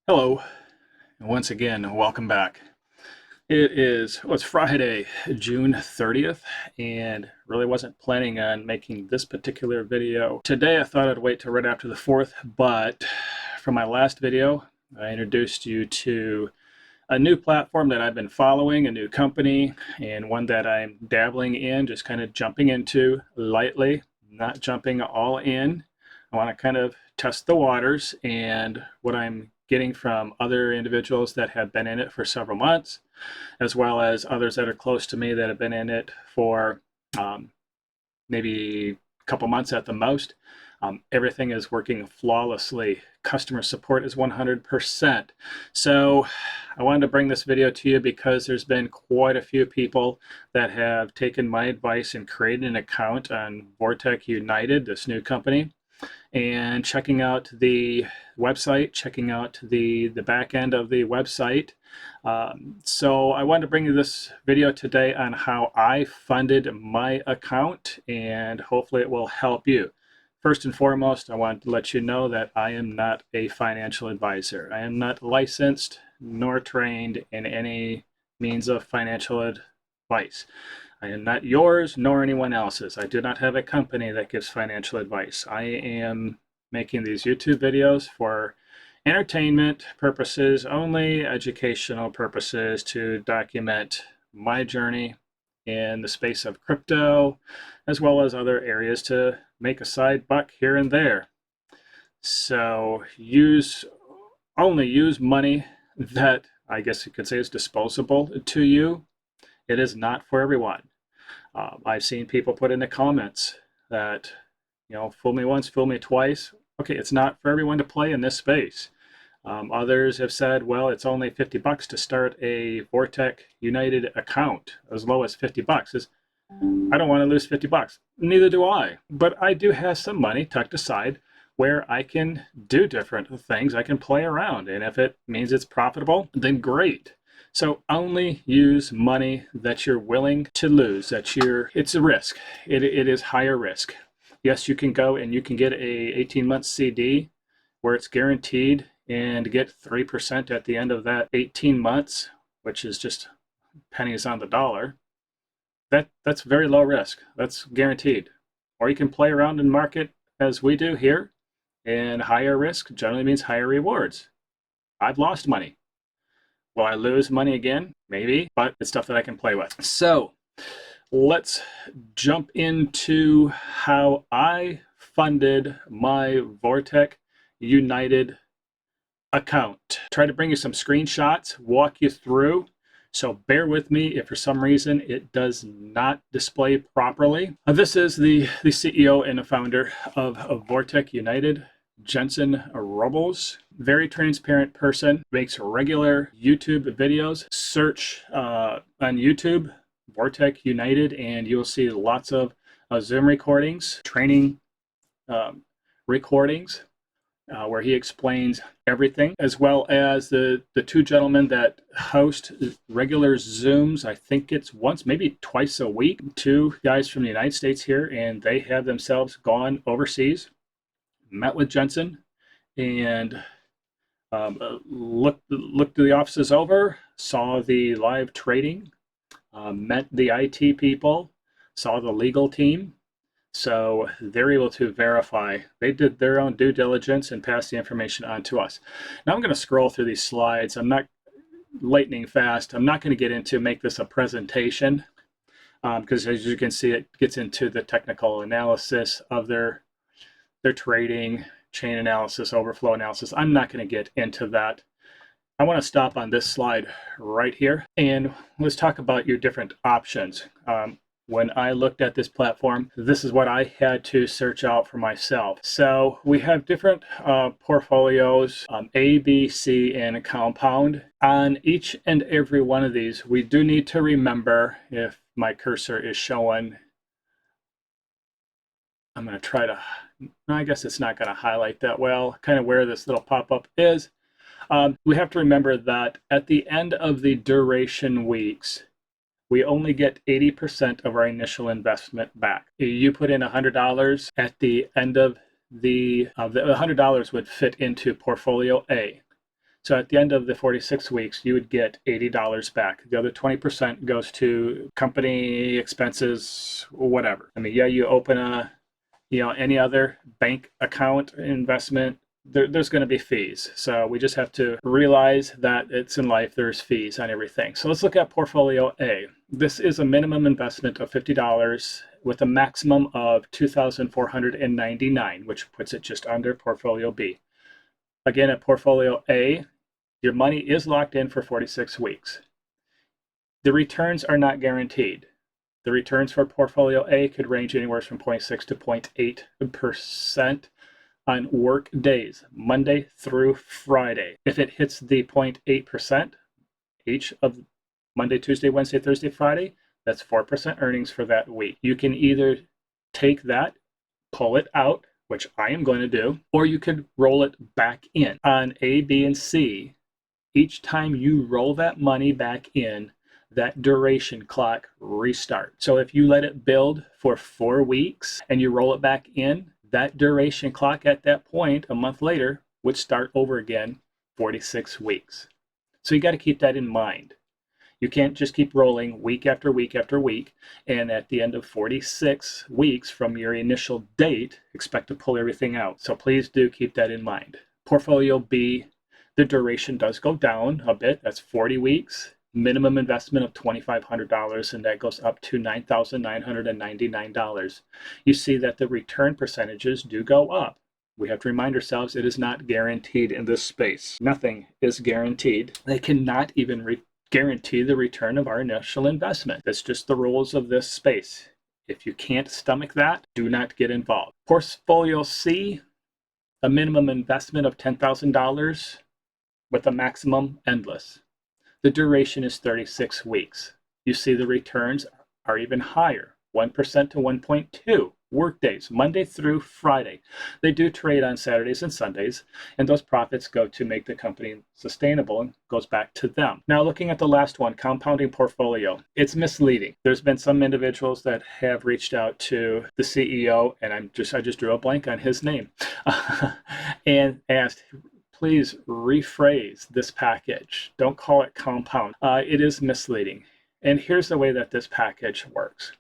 Hello, and once again, welcome back. It's Friday, June 30th, and really wasn't planning on making this particular video today. I thought I'd wait till right after the 4th, but from my last video, I introduced you to a new platform that I've been following, a new company, and one that I'm dabbling in, just kind of jumping into lightly, not jumping all in. I want to kind of test the waters and what I'm getting from other individuals that have been in it for several months, as well as others that are close to me that have been in it for maybe a couple months at the most. Everything is working flawlessly. Customer support is 100%. So I wanted to bring this video to you because there's been quite a few people that have taken my advice and created an account on Vortic United, this new company, and checking out the website, checking out the back end of the website. So I wanted to bring you this video today on how I funded my account, and hopefully it will help you. First and foremost, I want to let you know that I am not a financial advisor. I am not licensed nor trained in any means of financial advice. I am not yours nor anyone else's. I do not have a company that gives financial advice. I am making these YouTube videos for entertainment purposes only, educational purposes, to document my journey in the space of crypto, as well as other areas to make a side buck here and there. So only use money that I guess you could say is disposable to you. It is not for everyone. I've seen people put in the comments that, fool me once, fool me twice. Okay, it's not for everyone to play in this space. Others have said, well, it's only $50 to start a Vortic United account, as low as $50. I don't want to lose $50. Neither do I. But I do have some money tucked aside where I can do different things. I can play around. And if it means it's profitable, then great. So only use money that you're willing to lose. It's a risk. It is higher risk. Yes, you can go and you can get a 18-month CD where it's guaranteed and get 3% at the end of that 18 months, which is just pennies on the dollar. That's very low risk. That's guaranteed. Or you can play around and market as we do here, and higher risk generally means higher rewards. I've lost money. Will I lose money again? Maybe, but it's stuff that I can play with. So let's jump into how I funded my Vortic United account. Try to bring you some screenshots, walk you through. So bear with me if for some reason it does not display properly. This is the CEO and the founder of Vortic United, Jensen Robles. Very transparent person, makes regular YouTube videos. Search on YouTube, Vortic United, and you'll see lots of Zoom recordings, training recordings, where he explains everything, as well as the two gentlemen that host regular Zooms. I think it's once, maybe twice a week. Two guys from the United States here, and they have themselves gone overseas, met with Jensen, and looked the offices over, saw the live trading, met the IT people, saw the legal team. So they're able to verify. They did their own due diligence and passed the information on to us. Now I'm going to scroll through these slides. I'm not lightning fast. I'm not going to make this a presentation because as you can see, it gets into the technical analysis of their trading, chain analysis, overflow analysis. I'm not going to get into that. I want to stop on this slide right here, and let's talk about your different options. When I looked at this platform, this is what I had to search out for myself. So we have different portfolios, A, B, C, and a compound. On each and every one of these, we do need to remember, if my cursor is showing, I'm going to try to, I guess it's not going to highlight that well, kind of where this little pop-up is. We have to remember that at the end of the duration weeks, we only get 80% of our initial investment back. You put in $100 at the end of the $100 would fit into portfolio A. So at the end of the 46 weeks, you would get $80 back. The other 20% goes to company expenses, whatever. I mean, yeah, you open a, any other bank account investment, there's going to be fees. So we just have to realize that it's in life, there's fees on everything. So let's look at portfolio A. This is a minimum investment of $50 with a maximum of $2,499, which puts it just under portfolio B. Again, at portfolio A, your money is locked in for 46 weeks. The returns are not guaranteed. The returns for portfolio A could range anywhere from 0.6 to 0.8% on work days, Monday through Friday. If it hits the 0.8% each of Monday, Tuesday, Wednesday, Thursday, Friday, that's 4% earnings for that week. You can either take that, pull it out, which I am going to do, or you could roll it back in. On A, B, and C, each time you roll that money back in, that duration clock restarts. So if you let it build for 4 weeks and you roll it back in, that duration clock at that point, a month later, would start over again, 46 weeks. So you got to keep that in mind. You can't just keep rolling week after week after week, and at the end of 46 weeks from your initial date, expect to pull everything out. So please do keep that in mind. Portfolio B, the duration does go down a bit. That's 40 weeks. Minimum investment of $2,500, and that goes up to $9,999. You see that the return percentages do go up. We have to remind ourselves it is not guaranteed in this space. Nothing is guaranteed. They cannot even guarantee the return of our initial investment. That's just the rules of this space. If you can't stomach that, do not get involved. Portfolio C, a minimum investment of $10,000 with a maximum endless. The duration is 36 weeks. You see the returns are even higher, 1% to 1.2 workdays, Monday through Friday. They do trade on Saturdays and Sundays, and those profits go to make the company sustainable and goes back to them. Now, looking at the last one, compounding portfolio, it's misleading. There's been some individuals that have reached out to the CEO, and I just drew a blank on his name, and asked, please rephrase this package. Don't call it compound. It is misleading. And here's the way that this package works.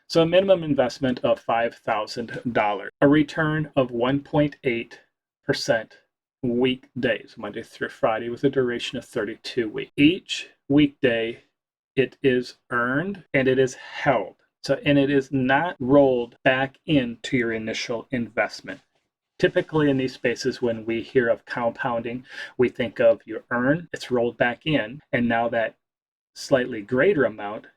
So a minimum investment of $5,000, a return of 1.8% weekdays, Monday through Friday, with a duration of 32 weeks. Each weekday, it is earned and it is held. And it is not rolled back into your initial investment. Typically in these spaces, when we hear of compounding, we think of you earn, it's rolled back in, and now that slightly greater amount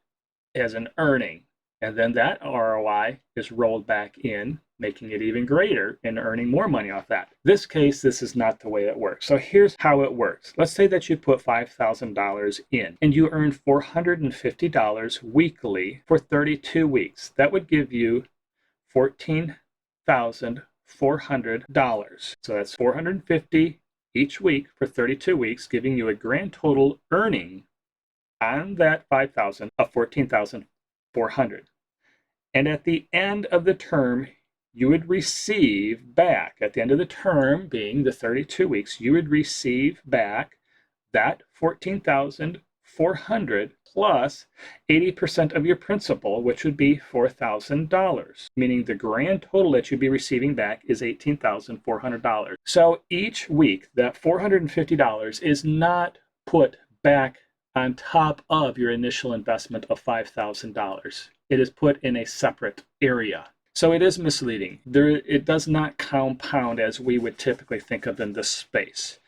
as an earning. And then that ROI is rolled back in, making it even greater and earning more money off that. This case, this is not the way it works. So here's how it works. Let's say that you put $5,000 in and you earn $450 weekly for 32 weeks. That would give you $14,400. So that's $450 each week for 32 weeks, giving you a grand total earning on that $5,000 of $14,400. And at the end of the term, you would receive back, at the end of the term, being the 32 weeks, you would receive back that $14,400 plus 80% of your principal, which would be $4,000, meaning the grand total that you'd be receiving back is $18,400. So each week, that $450 is not put back on top of your initial investment of $5,000. It is put in a separate area. So it is misleading. It does not compound as we would typically think of in this space.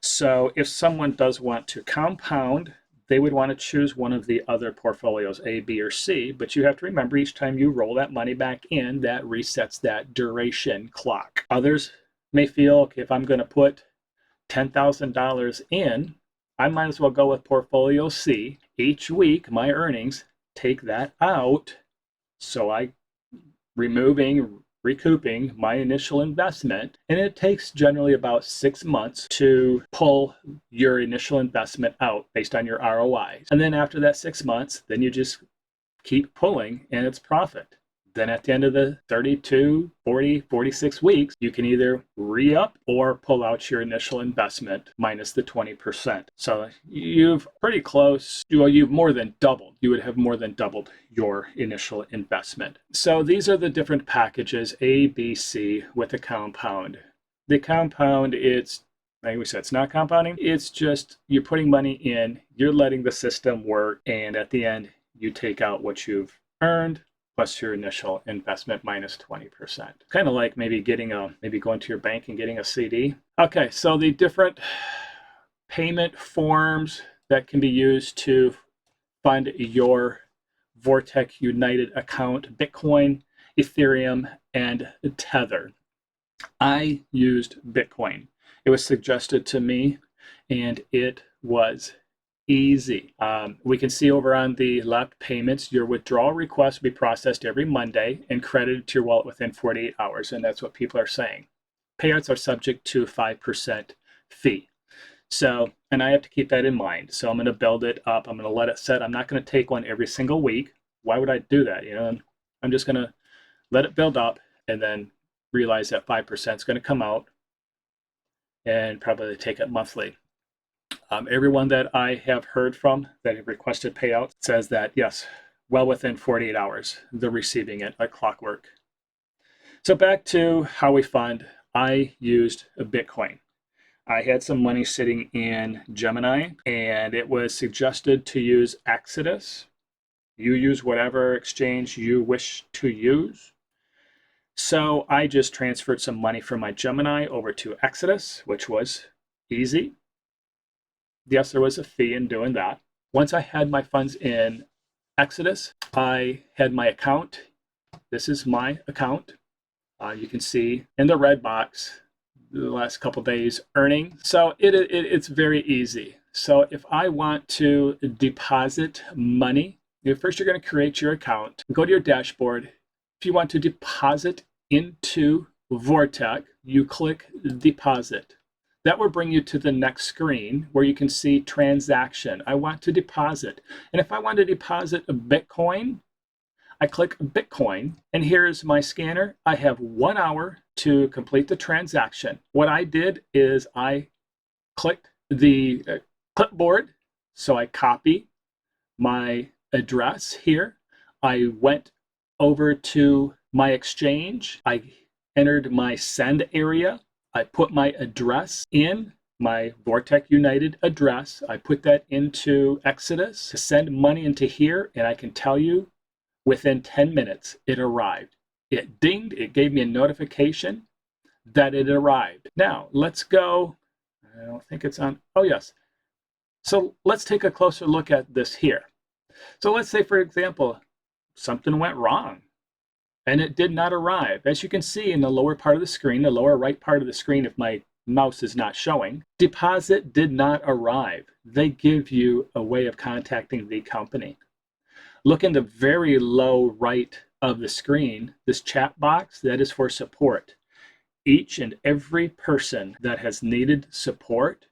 So if someone does want to compound, they would want to choose one of the other portfolios, A, B, or C, but you have to remember each time you roll that money back in, that resets that duration clock. Others may feel, okay, if I'm going to put $10,000 in, I might as well go with portfolio C. Each week, my earnings take that out, so I recouping my initial investment, and it takes generally about 6 months to pull your initial investment out based on your ROI. And then after that 6 months, then you just keep pulling and it's profit. Then at the end of the 32, 40, 46 weeks, you can either re-up or pull out your initial investment minus the 20%. So you've pretty close, well, you've more than doubled. You would have more than doubled your initial investment. So these are the different packages, A, B, C, with a compound. The compound, it's, like we said, it's not compounding. It's just you're putting money in, you're letting the system work, and at the end, you take out what you've earned plus your initial investment minus 20%. Kind of like maybe going to your bank and getting a CD. Okay, so the different payment forms that can be used to fund your Vortic United account: Bitcoin, Ethereum, and Tether. I used Bitcoin. It was suggested to me, and it was easy. We can see over on the left, payments. Your withdrawal request will be processed every Monday and credited to your wallet within 48 hours, and that's what people are saying. Payouts are subject to a 5% fee. So, and I have to keep that in mind. So I'm going to build it up. I'm going to let it set. I'm not going to take one every single week. Why would I do that? I'm just going to let it build up and then realize that 5% is going to come out and probably take it monthly. Everyone that I have heard from that have requested payouts says that, yes, well within 48 hours, they're receiving it like clockwork. So back to how we fund. I used a Bitcoin. I had some money sitting in Gemini, and it was suggested to use Exodus. You use whatever exchange you wish to use. So I just transferred some money from my Gemini over to Exodus, which was easy. Yes, there was a fee in doing that. Once I had my funds in Exodus, I had my account. This is my account. You can see in the red box the last couple days earning. So it's very easy. So if I want to deposit money, first you're going to create your account. Go to your dashboard. If you want to deposit into Vortic, you click deposit. That will bring you to the next screen where you can see transaction. I want to deposit. And if I want to deposit a Bitcoin, I click Bitcoin, and here's my scanner. I have 1 hour to complete the transaction. What I did is I clicked the clipboard, so I copy my address here. I went over to my exchange. I entered my send area. I put my address in, my Vortic United address. I put that into Exodus to send money into here, and I can tell you within 10 minutes it arrived. It dinged, it gave me a notification that it arrived. Now, let's go, I don't think it's on, oh yes. So let's take a closer look at this here. So let's say, for example, something went wrong and it did not arrive. As you can see in the lower part of the screen, the lower right part of the screen, if my mouse is not showing, deposit did not arrive. They give you a way of contacting the company. Look in the very low right of the screen, this chat box, that is for support. Each and every person that has needed support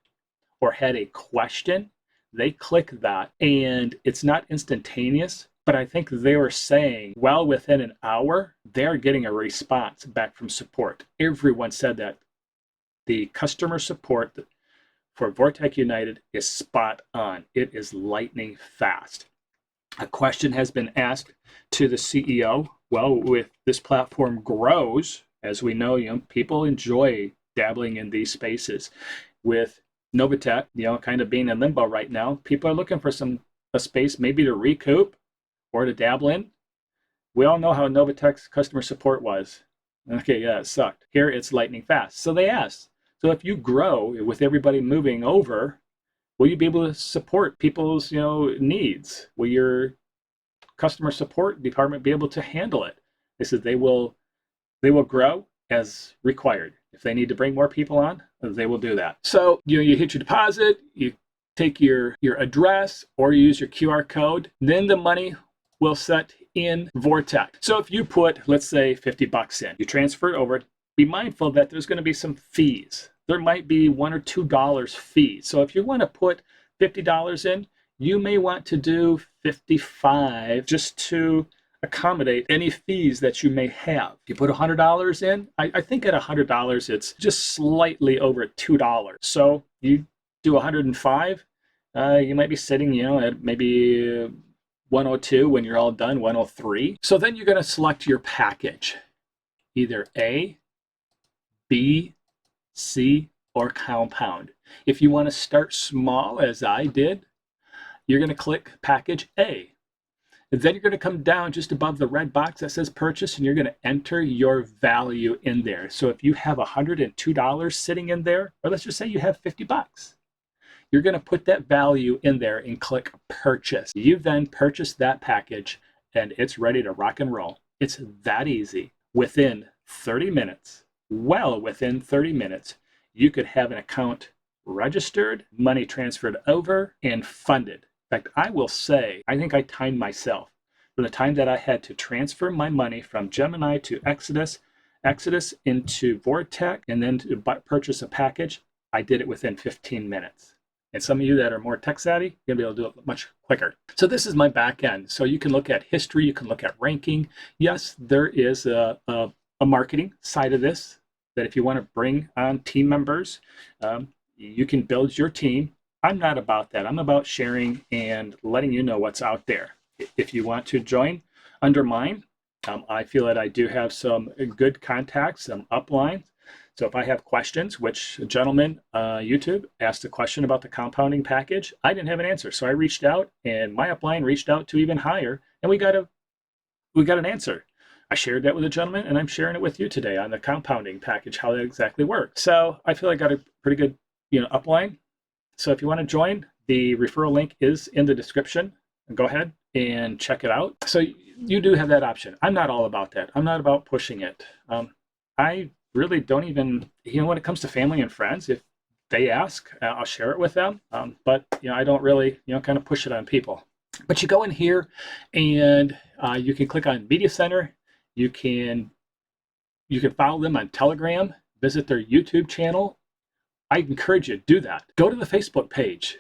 or had a question, they click that, and it's not instantaneous, but I think they were saying, well, within an hour, they're getting a response back from support. Everyone said that the customer support for Vortic United is spot on. It is lightning fast. A question has been asked to the CEO. Well, with this platform grows, as we know, people enjoy dabbling in these spaces. With NovaTech, kind of being in limbo right now, people are looking for a space maybe to recoup or to dabble in. We all know how NovaTech's customer support was. Okay, yeah, it sucked. Here it's lightning fast. So they asked, so if you grow with everybody moving over, will you be able to support people's needs? Will your customer support department be able to handle it? They said they will grow as required. If they need to bring more people on, they will do that. So you hit your deposit, you take your address, or you use your QR code, then the money will set in Vortic. So if you put, let's say, $50 in, you transfer it over, be mindful that there's going to be some fees. There might be $1 or $2 fees. So if you want to put $50 in, you may want to do $55 just to accommodate any fees that you may have. If you put $100 in, I think at $100 it's just slightly over $2. So you do 105, you might be sitting, at maybe 102 when you're all done, 103. So then you're going to select your package, either A, B, C, or compound. If you want to start small, as I did, you're going to click package A. And then you're going to come down just above the red box that says purchase, and you're going to enter your value in there. So if you have $102 sitting in there, or let's just say you have 50 bucks, you're going to put that value in there and click purchase. You then purchase that package and it's ready to rock and roll. It's that easy. Within 30 minutes, well within 30 minutes, you could have an account registered, money transferred over, and funded. In fact, I will say, I think I timed myself from the time that I had to transfer my money from Gemini to Exodus into Vortic, and then to purchase a package. I did it within 15 minutes. And some of you that are more tech savvy, you're going to be able to do it much quicker. So this is my back end. So you can look at history, you can look at ranking. Yes, there is a marketing side of this, that if you want to bring on team members, you can build your team. I'm not about that. I'm about sharing and letting you know what's out there. If you want to join under mine, I feel that I do have some good contacts, some uplines. So if I have questions, which a gentleman, YouTube, asked a question about the compounding package, I didn't have an answer. So I reached out, and my upline reached out to even higher, and we got an answer. I shared that with a gentleman, and I'm sharing it with you today on the compounding package, how that exactly works. So I feel I got a pretty good, upline. So if you want to join, the referral link is in the description. Go ahead and check it out. So you do have that option. I'm not all about that. I'm not about pushing it. I really don't even, when it comes to family and friends, if they ask, I'll share it with them. But I don't really, kind of push it on people. But you go in here and you can click on Media Center. You can follow them on Telegram, visit their YouTube channel. I encourage you to do that. Go to the Facebook page.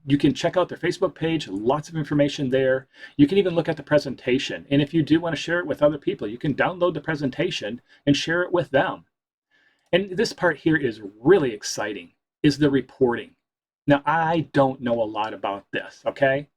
You can check out their Facebook page, lots of information there. You can even look at the presentation. And if you do want to share it with other people, you can download the presentation and share it with them. And this part here is really exciting, is the reporting. Now, I don't know a lot about this, okay?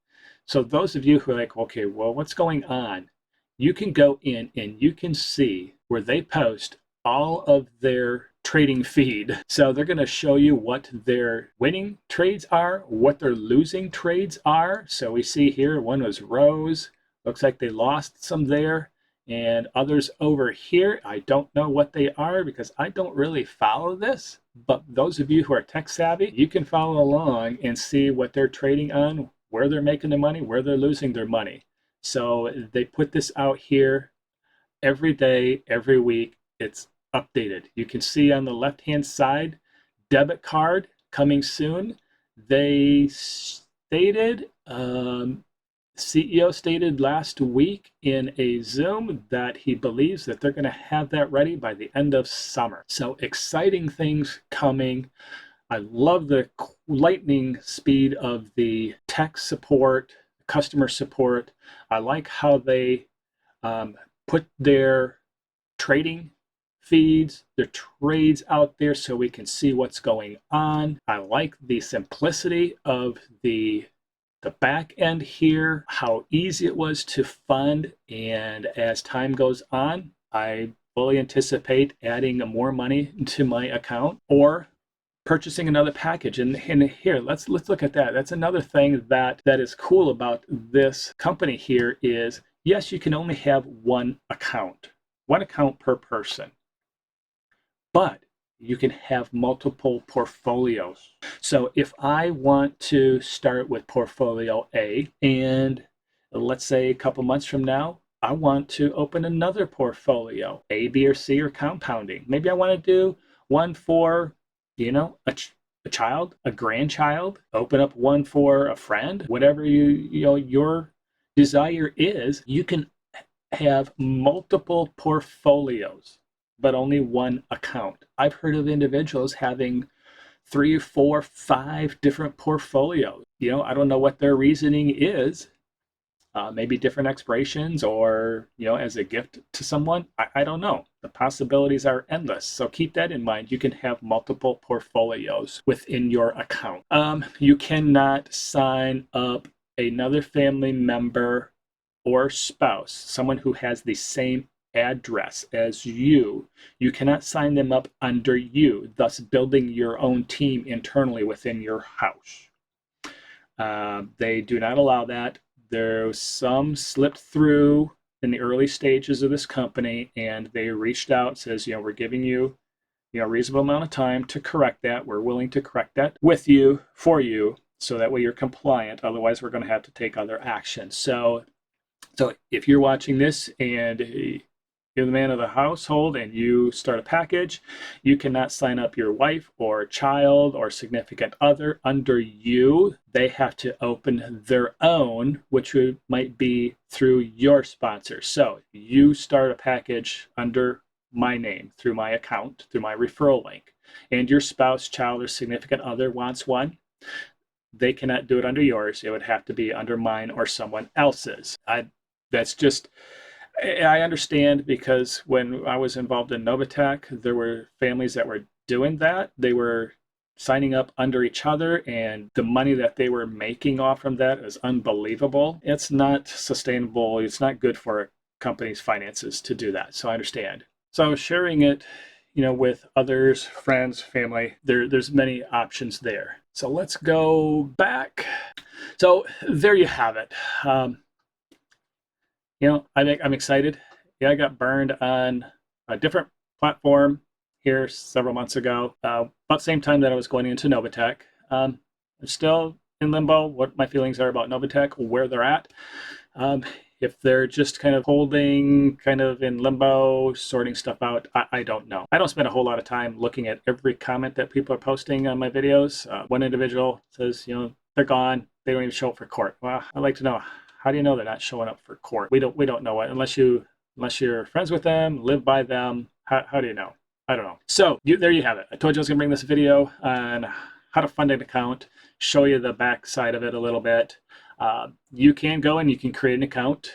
So those of you who are like, okay, well, what's going on? You can go in and you can see where they post all of their trading feed. So they're going to show you what their winning trades are, what their losing trades are. So we see here one was Rose. Looks like they lost some there. And others over here, I don't know what they are because I don't really follow this. But those of you who are tech savvy, you can follow along and see what they're trading on, where they're making their money, where they're losing their money. So they put this out here every day, every week. It's updated. You can see on the left-hand side, debit card coming soon. They stated, CEO stated last week in a Zoom that he believes that they're going to have that ready by the end of summer. So exciting things coming. I love the lightning speed of the tech support, customer support. I like how they put their trading feeds, their trades out there so we can see what's going on. I like the simplicity of the back end here, how easy it was to fund, and as time goes on, I fully anticipate adding more money to my account or purchasing another package. And here, let's look at that. That's another thing that is cool about this company here is, yes, you can only have one account per person, but you can have multiple portfolios. So if I want to start with portfolio A, and let's say a couple months from now, I want to open another portfolio, A, B, or C, or compounding. Maybe I want to do one for, a child, a grandchild, open up one for a friend, whatever your desire is. You can have multiple portfolios, but only one account. I've heard of individuals having 3, 4, 5 different portfolios. I don't know what their reasoning is. maybe different expirations, or as a gift to someone. I don't know. The possibilities are endless. So keep that in mind. You can have multiple portfolios within your account. You cannot sign up another family member or spouse, someone who has the same address as you. You cannot sign them up under you, thus building your own team internally within your house. They do not allow that. There's some slipped through in the early stages of this company, and they reached out, says, we're giving you, a reasonable amount of time to correct that. We're willing to correct that with you, for you, so that way you're compliant. Otherwise, we're going to have to take other action. So if you're watching this and you're the man of the household and you start a package, you cannot sign up your wife or child or significant other under you. They have to open their own, which might be through your sponsor. So you start a package under my name, through my account, through my referral link, and your spouse, child, or significant other wants one. They cannot do it under yours. It would have to be under mine or someone else's. That's just, I understand, because when I was involved in NovaTech, there were families that were doing that. They were signing up under each other, and the money that they were making off from that is unbelievable. It's not sustainable. It's not good for a company's finances to do that. So I understand. So sharing it, with others, friends, family, there's many options there. So let's go back. So there you have it. I'm excited. Yeah, I got burned on a different platform here several months ago, about the same time that I was going into NovaTech. I'm still in limbo what my feelings are about NovaTech, where they're at. If they're just kind of holding, kind of in limbo, sorting stuff out, I don't know. I don't spend a whole lot of time looking at every comment that people are posting on my videos. One individual says, they're gone. They don't even show up for court. Well, I'd like to know, how do you know they're not showing up for court? We don't know it unless you're friends with them, live by them. How do you know? I don't know. So there you have it. I told you I was gonna bring this video on how to fund an account, show you the back side of it a little bit. You can go and you can create an account.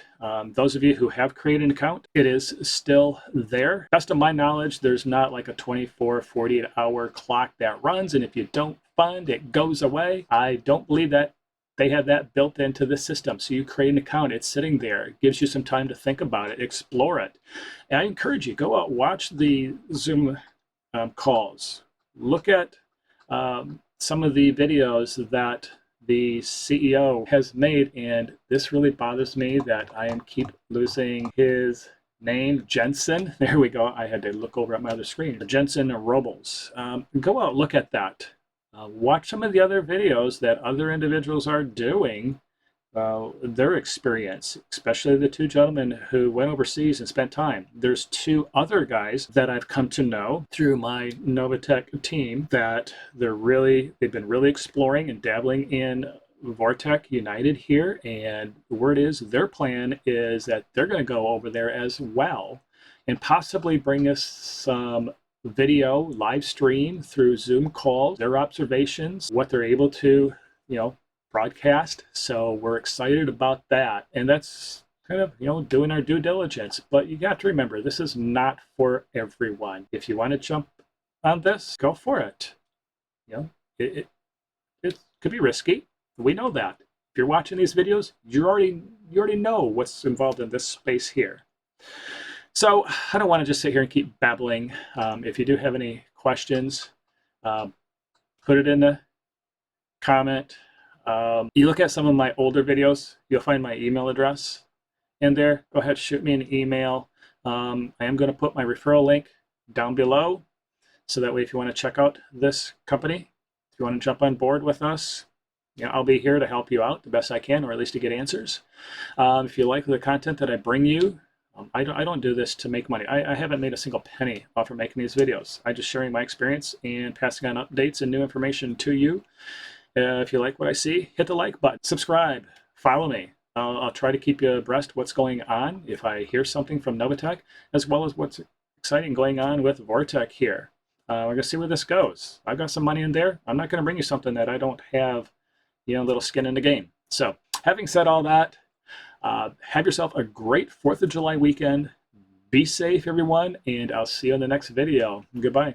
Those of you who have created an account, it is still there. Best of my knowledge, there's not like a 24, 48-hour clock that runs, and if you don't fund, it goes away. I don't believe that they have that built into the system. So you create an account, it's sitting there. It gives you some time to think about it, explore it. And I encourage you, go out, watch the Zoom calls. Look at some of the videos that the CEO has made, and this really bothers me that I keep losing his name, Jensen. There we go. I had to look over at my other screen. Jensen Robles. Go out, look at that. Watch some of the other videos that other individuals are doing, their experience, especially the two gentlemen who went overseas and spent time. There's two other guys that I've come to know through my NovaTech team that they've been really exploring and dabbling in Vortic United here, and the word is their plan is that they're going to go over there as well and possibly bring us some video live stream through Zoom calls, their observations, what they're able to, broadcast. So we're excited about that. And that's kind of, doing our due diligence. But you got to remember, this is not for everyone. If you want to jump on this, go for it. It could be risky. We know that. If you're watching these videos, you already know what's involved in this space here. So I don't want to just sit here and keep babbling. If you do have any questions, put it in the comment. You look at some of my older videos, you'll find my email address in there. Go ahead, shoot me an email. I am going to put my referral link down below, so that way if you want to check out this company, if you want to jump on board with us, I'll be here to help you out the best I can, or at least to get answers. If you like the content that I bring you, I don't do this to make money. I haven't made a single penny off of making these videos. I'm just sharing my experience and passing on updates and new information to you. If you like what I see, hit the like button, subscribe, follow me. I'll try to keep you abreast what's going on if I hear something from NovaTech, as well as what's exciting going on with Vortic here. We're going to see where this goes. I've got some money in there. I'm not going to bring you something that I don't have, a little skin in the game. So having said all that, Have yourself a great 4th of July weekend. Be safe, everyone, and I'll see you in the next video. Goodbye.